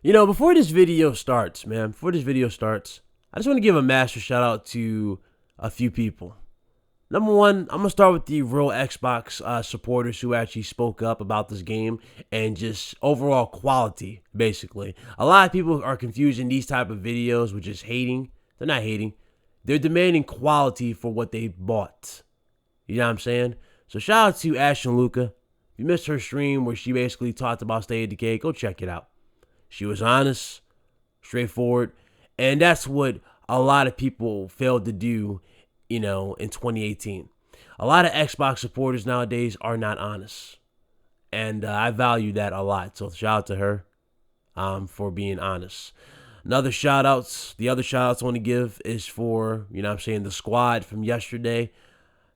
Before this video starts, I just want to give a massive shout out to a few people. Number one, I'm gonna start with the real Xbox supporters who actually spoke up about this game and just overall quality. Basically, a lot of people are confusing these type of videos with just hating. They're not hating; they're demanding quality for what they bought. You know what I'm saying? So shout out to Ash and Luca. If you missed her stream where she basically talked about State of Decay, go check it out. She was honest, straightforward, and that's what a lot of people failed to do, in 2018. A lot of Xbox supporters nowadays are not honest, and I value that a lot. So shout out to her for being honest. The other shout outs I want to give is for, the squad from yesterday.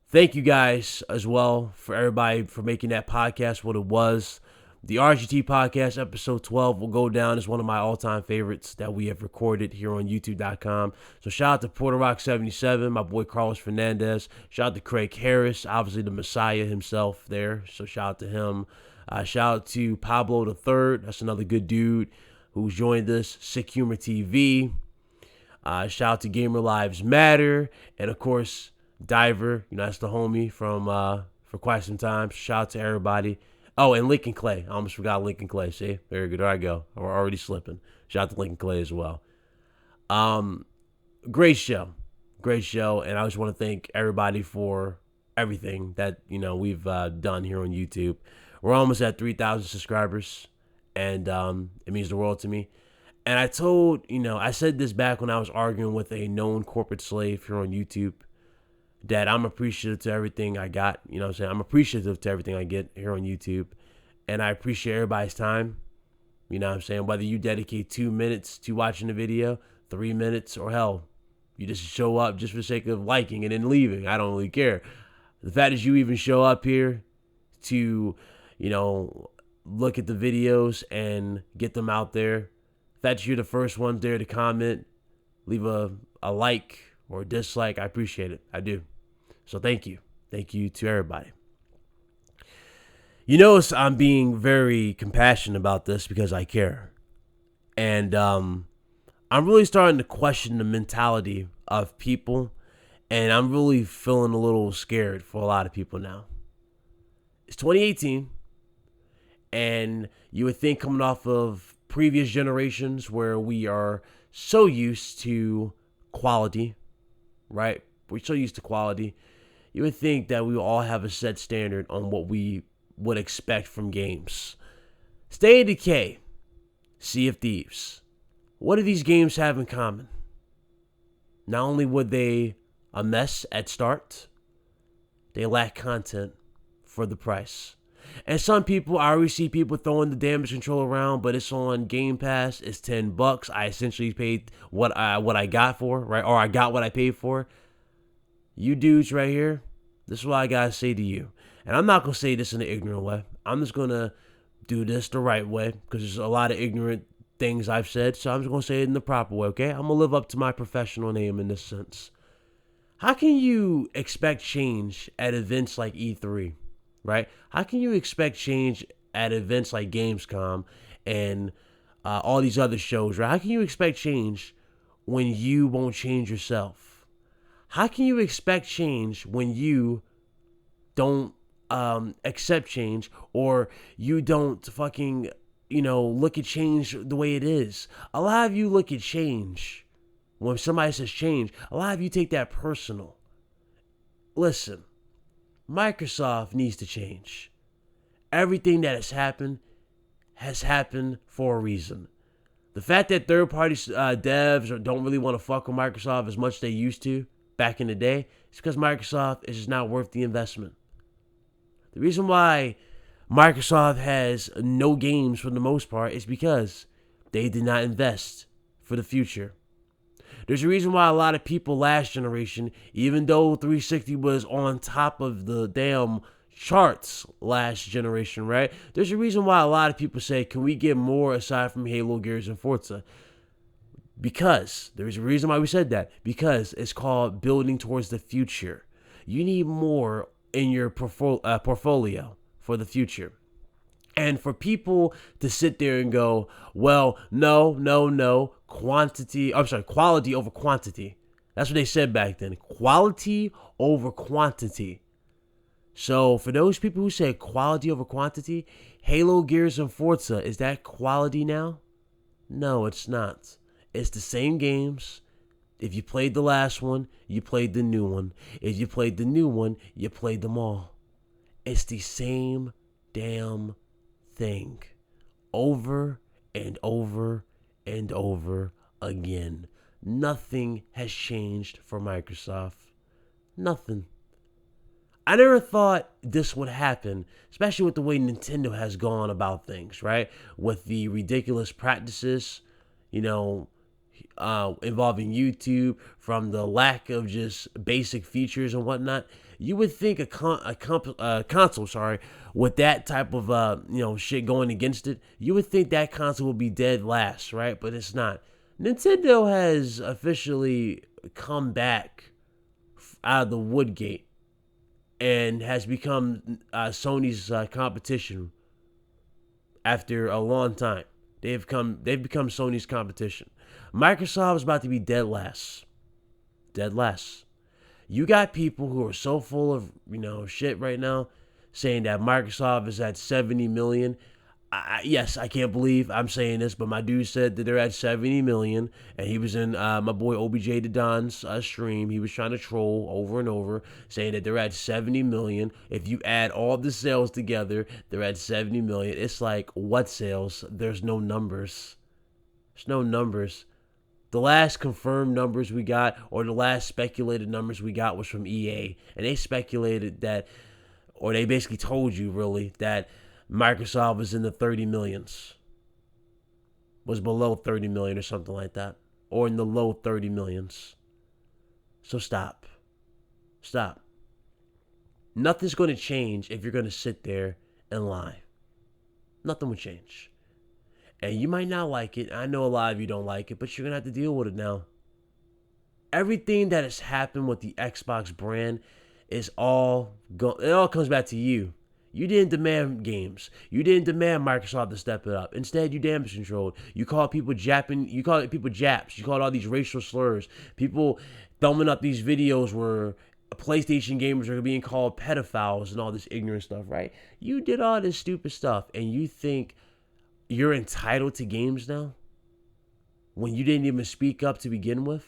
Thank you guys as well for everybody for making that podcast what it was. The RGT podcast, episode 12, will go down as one of my all-time favorites that we have recorded here on YouTube.com. So shout out to Porter Rock 77, my boy Carlos Fernandez. Shout out to Craig Harris, obviously the Messiah himself there. So shout out to him. Shout out to Pablo the Third. That's another good dude who's joined us. Sick Humor TV. Shout out to Gamer Lives Matter. And, of course, Diver. That's the homie from for quite some time. Shout out to everybody. Oh, and Lincoln Clay. I almost forgot Lincoln Clay. See? Very good. There I go. We're already slipping. Shout out to Lincoln Clay as well. Great show. Great show. And I just want to thank everybody for everything that, we've done here on YouTube. We're almost at 3,000 subscribers. And it means the world to me. And I said this back when I was arguing with a known corporate slave here on YouTube, that I'm appreciative to everything I got. I'm appreciative to everything I get here on YouTube. And I appreciate everybody's time. Whether you dedicate 2 minutes to watching the video, 3 minutes, or hell, you just show up just for the sake of liking and then leaving. I don't really care. The fact that you even show up here to, look at the videos and get them out there. The fact that you're the first one there to comment, leave a like or a dislike, I appreciate it. I do. So thank you. Thank you to everybody. You notice I'm being very compassionate about this because I care. And I'm really starting to question the mentality of people. And I'm really feeling a little scared for a lot of people now. It's 2018. And you would think, coming off of previous generations where we are so used to quality, right? We're so used to quality. You would think that we all have a set standard on what we would expect from games. State of Decay, Sea of Thieves. What do these games have in common? Not only were they a mess at start, they lack content for the price. And some people, I already see people throwing the damage control around, but it's on Game Pass. It's $10. I essentially paid what I got for, right? Or I got what I paid for. You dudes right here, this is what I gotta say to you. And I'm not gonna say this in an ignorant way. I'm just gonna do this the right way, because there's a lot of ignorant things I've said, so I'm just gonna say it in the proper way, okay? I'm gonna live up to my professional name in this sense. How can you expect change at events like E3, right? How can you expect change at events like Gamescom and all these other shows, right? How can you expect change when you won't change yourself? How can you expect change when you don't accept change, or you don't fucking, look at change the way it is? A lot of you look at change, when somebody says change, a lot of you take that personal. Listen, Microsoft needs to change. Everything that has happened for a reason. The fact that third-party devs don't really want to fuck with Microsoft as much as they used to back in the day, it's because Microsoft is just not worth the investment. The reason why Microsoft has no games for the most part is because they did not invest for the future. There's a reason why a lot of people last generation, even though 360 was on top of the damn charts last generation, right? There's a reason why a lot of people say, can we get more aside from Halo, Gears, and Forza? Because there's a reason why we said that. Because it's called building towards the future. You need more in your portfolio for the future. And for people to sit there and go, well, no, quality over quantity. That's what they said back then. Quality over quantity. So for those people who say quality over quantity, Halo, Gears, and Forza, is that quality now? No, it's not. It's the same games. If you played the last one, you played the new one. If you played the new one, you played them all. It's the same damn thing. Over and over and over again. Nothing has changed for Microsoft. Nothing. I never thought this would happen, especially with the way Nintendo has gone about things, right? With the ridiculous practices, involving YouTube, from the lack of just basic features and whatnot. You would think a console, with that type of shit going against it, you would think that console would be dead last, right? But it's not. Nintendo has officially come back out of the woodgate and has become Sony's competition after a long time. They've become Sony's competition. Microsoft is about to be dead last. Dead last. You got people who are so full of shit right now, saying that Microsoft is at 70 million. Yes, I can't believe I'm saying this, but my dude said that they're at 70 million, and he was in my boy OBJ the Don's stream. He was trying to troll over and over, saying that they're at 70 million. If you add all the sales together, they're at 70 million. It's like, what sales? There's no numbers. There's no numbers. The last confirmed numbers we got, or the last speculated numbers we got, was from EA, and they speculated that, or they basically told you really that Microsoft was in the 30 millions, was below 30 million or something like that, or in the low 30 millions. So stop. Nothing's going to change if you're going to sit there and lie. Nothing will change. And you might not like it. I know a lot of you don't like it, but you're going to have to deal with it now. Everything that has happened with the Xbox brand is it all comes back to you. You didn't demand games. You didn't demand Microsoft to step it up. Instead, you damage controlled. You called people Japs. You called all these racial slurs. People thumbing up these videos where PlayStation gamers are being called pedophiles and all this ignorant stuff, right? You did all this stupid stuff, and you think you're entitled to games now when you didn't even speak up to begin with?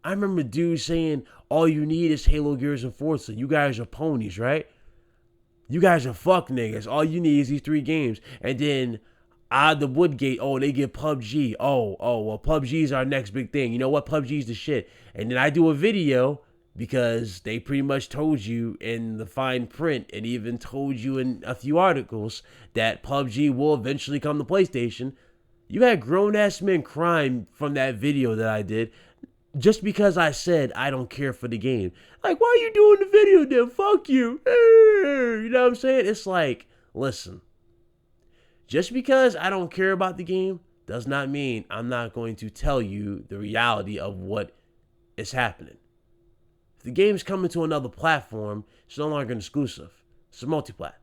I remember dudes saying, all you need is Halo, Gears, and Forza. You guys are ponies, right? You guys are fuck niggas. All you need is these 3 games. And then out of the woodgate, they get PUBG. Well, PUBG's our next big thing. You know what? PUBG's the shit. And then I do a video because they pretty much told you in the fine print, and even told you in a few articles, that PUBG will eventually come to PlayStation. You had grown-ass men crying from that video that I did, just because I said I don't care for the game. Like, why are you doing the video then? Fuck you. You know what I'm saying? It's like, listen, just because I don't care about the game does not mean I'm not going to tell you the reality of what is happening. If the game's coming to another platform, it's no longer an exclusive. It's a multi-plat.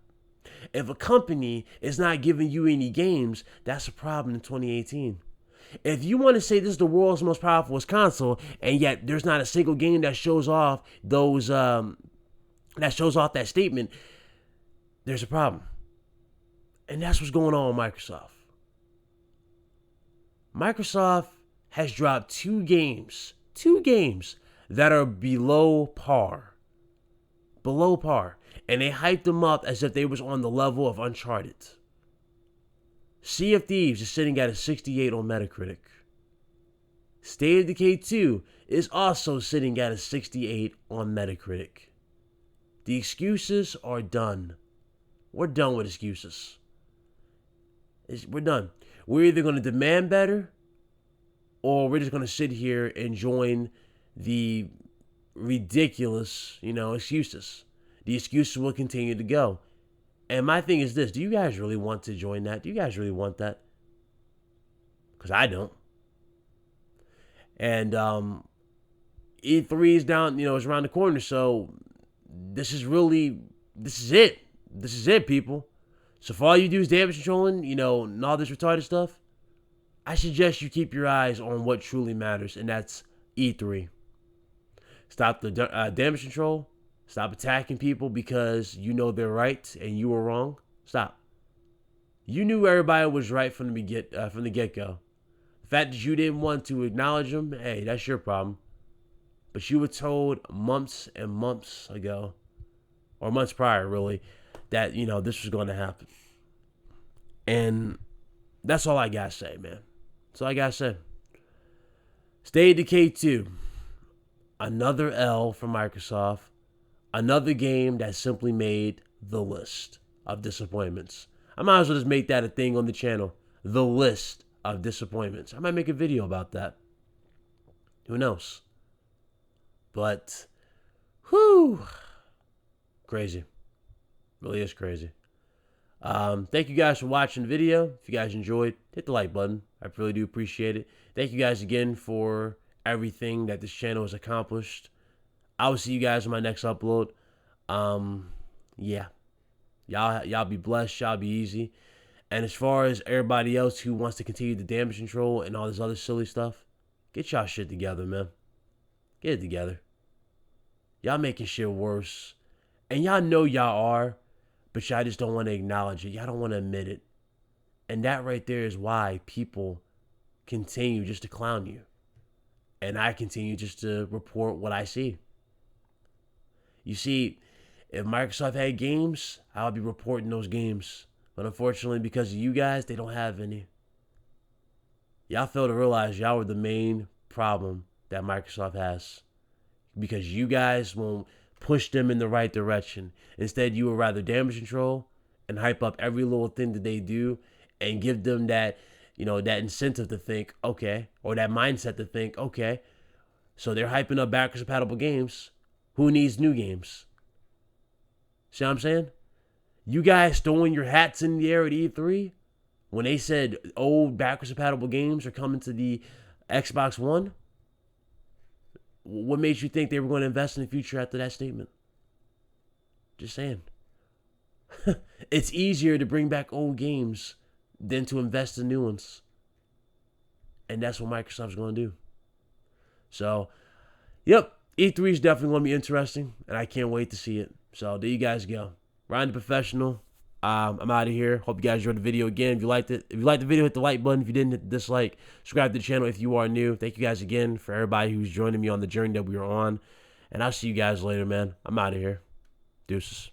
If a company is not giving you any games, that's a problem in 2018. If you want to say this is the world's most powerful console, and yet there's not a single game that shows off that statement, there's a problem. And that's what's going on with Microsoft. Microsoft has dropped 2 games that are below par. And they hyped them up as if they was on the level of Uncharted. Sea of Thieves is sitting at a 68 on Metacritic. State of Decay 2 is also sitting at a 68 on Metacritic. The excuses are done. We're done with excuses. We're done. We're either going to demand better, or we're just going to sit here and join the ridiculous, excuses. The excuses will continue to go. And my thing is this: do you guys really want to join that? Do you guys really want that? Because I don't. And E3 is down, it's around the corner. So this is it. This is it, people. So for all you do is damage controlling, and all this retarded stuff, I suggest you keep your eyes on what truly matters, and that's E3. Stop the damage control. Stop attacking people because you know they're right and you were wrong. Stop. You knew everybody was right from the get-go. The fact that you didn't want to acknowledge them, hey, that's your problem. But you were told months and months ago, or months prior, really, that, this was going to happen. And that's all I got to say, man. That's all I got to say. State of Decay 2. Another L for Microsoft. Another game that simply made the list of disappointments. I might as well just make that a thing on the channel. The list of disappointments. I might make a video about that. Who knows? But, whew. Crazy. Really is crazy. Thank you guys for watching the video. If you guys enjoyed, hit the like button. I really do appreciate it. Thank you guys again for everything that this channel has accomplished. I will see you guys in my next upload. Yeah. Y'all be blessed. Y'all be easy. And as far as everybody else who wants to continue the damage control and all this other silly stuff, get y'all shit together, man. Get it together. Y'all making shit worse. And y'all know y'all are, but y'all just don't want to acknowledge it. Y'all don't want to admit it. And that right there is why people continue just to clown you. And I continue just to report what I see. You see, if Microsoft had games, I would be reporting those games. But unfortunately, because of you guys, they don't have any. Y'all fail to realize y'all were the main problem that Microsoft has. Because you guys won't push them in the right direction. Instead, you would rather damage control and hype up every little thing that they do and give them that, that incentive to think, okay, or that mindset to think, okay, so they're hyping up backwards compatible games. Who needs new games? See what I'm saying? You guys throwing your hats in the air at E3 when they said old backwards compatible games are coming to the Xbox One. What made you think they were going to invest in the future after that statement? Just saying. It's easier to bring back old games than to invest in new ones. And that's what Microsoft's going to do. So, yep, E3 is definitely going to be interesting, and I can't wait to see it. So, there you guys go. Ryan the Professional. I'm out of here. Hope you guys enjoyed the video again. If you liked it, the video, hit the like button. If you didn't, hit the dislike. Subscribe to the channel if you are new. Thank you guys again for everybody who's joining me on the journey that we are on. And I'll see you guys later, man. I'm out of here. Deuces.